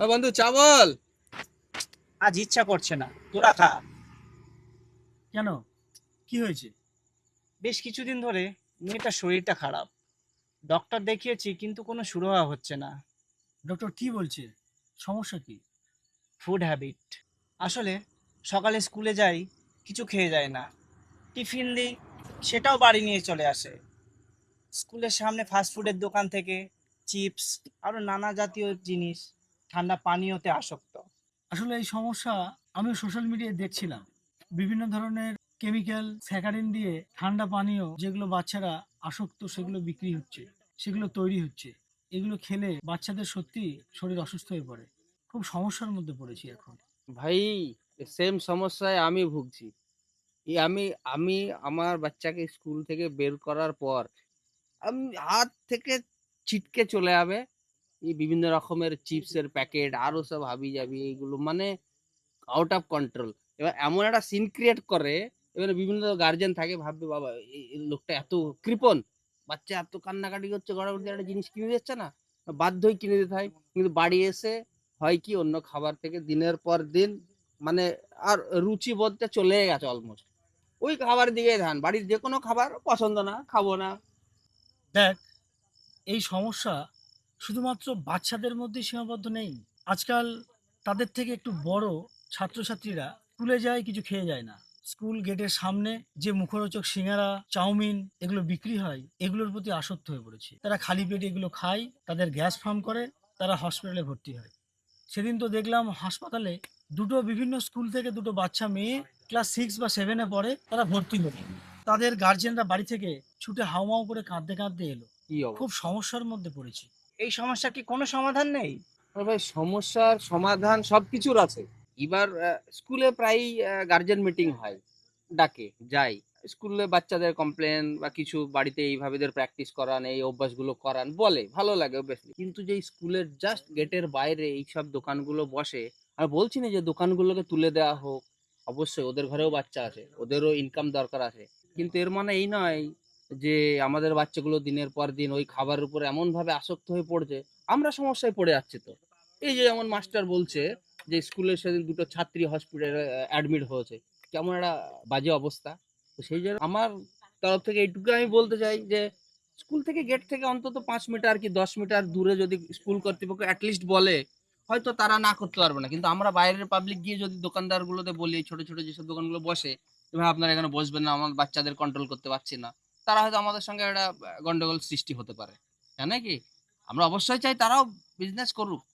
বন্ধু চা বল। আজ ইচ্ছা করছে না, তোরা খা। কেন? কি হয়েছে? বেশ কিছুদিন ধরে মেয়েটার শরীরটা খারাপ। ডক্টর দেখিয়েছি কিন্তু কোনো সুরাহা হচ্ছে না। ডক্টর কি বলছে? সমস্যা কি? Food habit. আসলে সকালে স্কুলে যাই, কিছু খেয়ে যায় না। টিফিন দিই, সেটাও বাড়ি নিয়ে চলে আসে। স্কুলের সামনে ফাস্টফুডের দোকান থেকে চিপস আরো নানা জাতীয় জিনিস, ঠান্ডা পানীয়তে আসক্ত। আসলে এই সমস্যা আমি সোশ্যাল মিডিয়ায় দেখছিলাম। বিভিন্ন ধরনের কেমিক্যাল স্যাকারিন দিয়ে ঠান্ডা পানীয় যেগুলো বাচ্চারা আসক্ত সেগুলো বিক্রি হচ্ছে, সেগুলো তৈরি হচ্ছে। এগুলো খেলে বাচ্চাদের সত্যি শরীর অসুস্থ হয়ে পড়ে। খুব সমস্যার মধ্যে পড়েছি এখন। ভাই, সেম সমস্যায় আমি ভুগছি। এই আমি আমি আমার বাচ্চাকে স্কুল থেকে বের করার পর আমি হাত থেকে ছিটকে চলে যাবে এই বিভিন্ন রকমের চিপসের প্যাকেট আরো সব হাবি জাবি এইগুলো মানে আউট অফ কন্ট্রোল। এবার এমন একটা সিন ক্রিয়েট করে, এবারে বিভিন্ন গার্জেন থাকে ভাববে বাবা এই লোকটা এত কৃপণ, বাচ্চা এত কান্নাকাটি করছে, গড়াগড়ি একটা জিনিস কিনে দিচ্ছে না, বাধ্যই কিনে দিতে হয়। কিন্তু বাড়ি এসে হয় কি, অন্য খাবার থেকে দিনের পর দিন মানে আর রুচি বলতে চলে গেছে অলমোস্ট। ওই খাবারের দিকে ধ্যান, বাড়ির যে কোনো খাবার পছন্দ না, খাবো না। দেখ, এই সমস্যা শুধুমাত্র বাচ্চাদের মধ্যে সীমাবদ্ধ নেই। আজকাল তাদের থেকে একটু বড় ছাত্রছাত্রীরা স্কুলে যায়, কিছু খেয়ে যায় না। স্কুল গেটের সামনে যে মুখরোচক সিঙ্গারা, চাউমিন এগুলো বিক্রি হয়, এগুলোর প্রতি আসক্ত হয়ে পড়েছে। তারা খালি পেটে এগুলো খায়, তাদের গ্যাস ফর্ম করে, তারা হসপিটালে ভর্তি হয়। সেদিন তো দেখলাম হাসপাতালে দুটো বিভিন্ন স্কুল থেকে দুটো বাচ্চা মেয়ে ক্লাস 6 বা 7-এ পড়ে, তারা ভর্তি হলো। তাদের গার্জেনরা বাড়ি থেকে ছুটে হাউমাউ করে কাঁদতে কাঁদতে এলো। কি খুব অবস্থা! সমস্যার মধ্যে পড়েছি। এই সমস্যার কি কোনো সমাধান নেই? আরে ভাই, সমস্যার সমাধান সবকিছুর আছে। এবার স্কুলে প্রায়ই গার্জেন মিটিং হয়, ডাকে যাই। স্কুলে বাচ্চাদের কমপ্লেন বা কিছু বাড়িতে এইভাবে এদের প্র্যাকটিস করান, এই অভ্যাসগুলো করান বলে, ভালো লাগে অবভিয়াসলি। কিন্তু যে স্কুলের জাস্ট গেটের বাইরে এইসব দোকানগুলো বসে, আমি বলছি না যে দোকানগুলোকে তুলে দেওয়া হোক, অবশ্যই ওদের ঘরেও বাচ্চা আছে, ওদেরও ইনকাম দরকার আছে। কিন্তু এর মানে এই নয় যে আমাদের বাচ্চাগুলো দিনের পর দিন ওই খাবারের উপর এমন ভাবে আসক্ত হয়ে পড়ছে, আমরা সমস্যায় পড়ে যাচ্ছি। তো এই যে যেমন মাস্টার বলছে যে স্কুলের সেদিন দুটো ছাত্রী হসপিটালে অ্যাডমিট হয়েছে, কেমন একটা বাজে অবস্থা। তো সেই জন্য আমার তরফ থেকে এইটুকু আমি বলতে চাই যে স্কুল থেকে গেট থেকে অন্তত 5 মিটার কি 10 মিটার দূরে যদি স্কুল কর্তৃপক্ষ অ্যাটলিস্ট বলে, হয়তো তারা না করতে পারবে না, কিন্তু আমরা বাইরের পাবলিক গিয়ে যদি দোকানদার গুলোতে বলি, ছোট ছোট যেসব দোকানগুলো বসে, এবার আপনারা এখানে বসবেন না, আমার বাচ্চাদের কন্ট্রোল করতে পারছি না, তারা হয়তো আমাদের সঙ্গে একটা গন্ডগোল সৃষ্টি হতে পারে। তাই নাকি? আমরা অবশ্যই চাই তারাও বিজনেস করুক।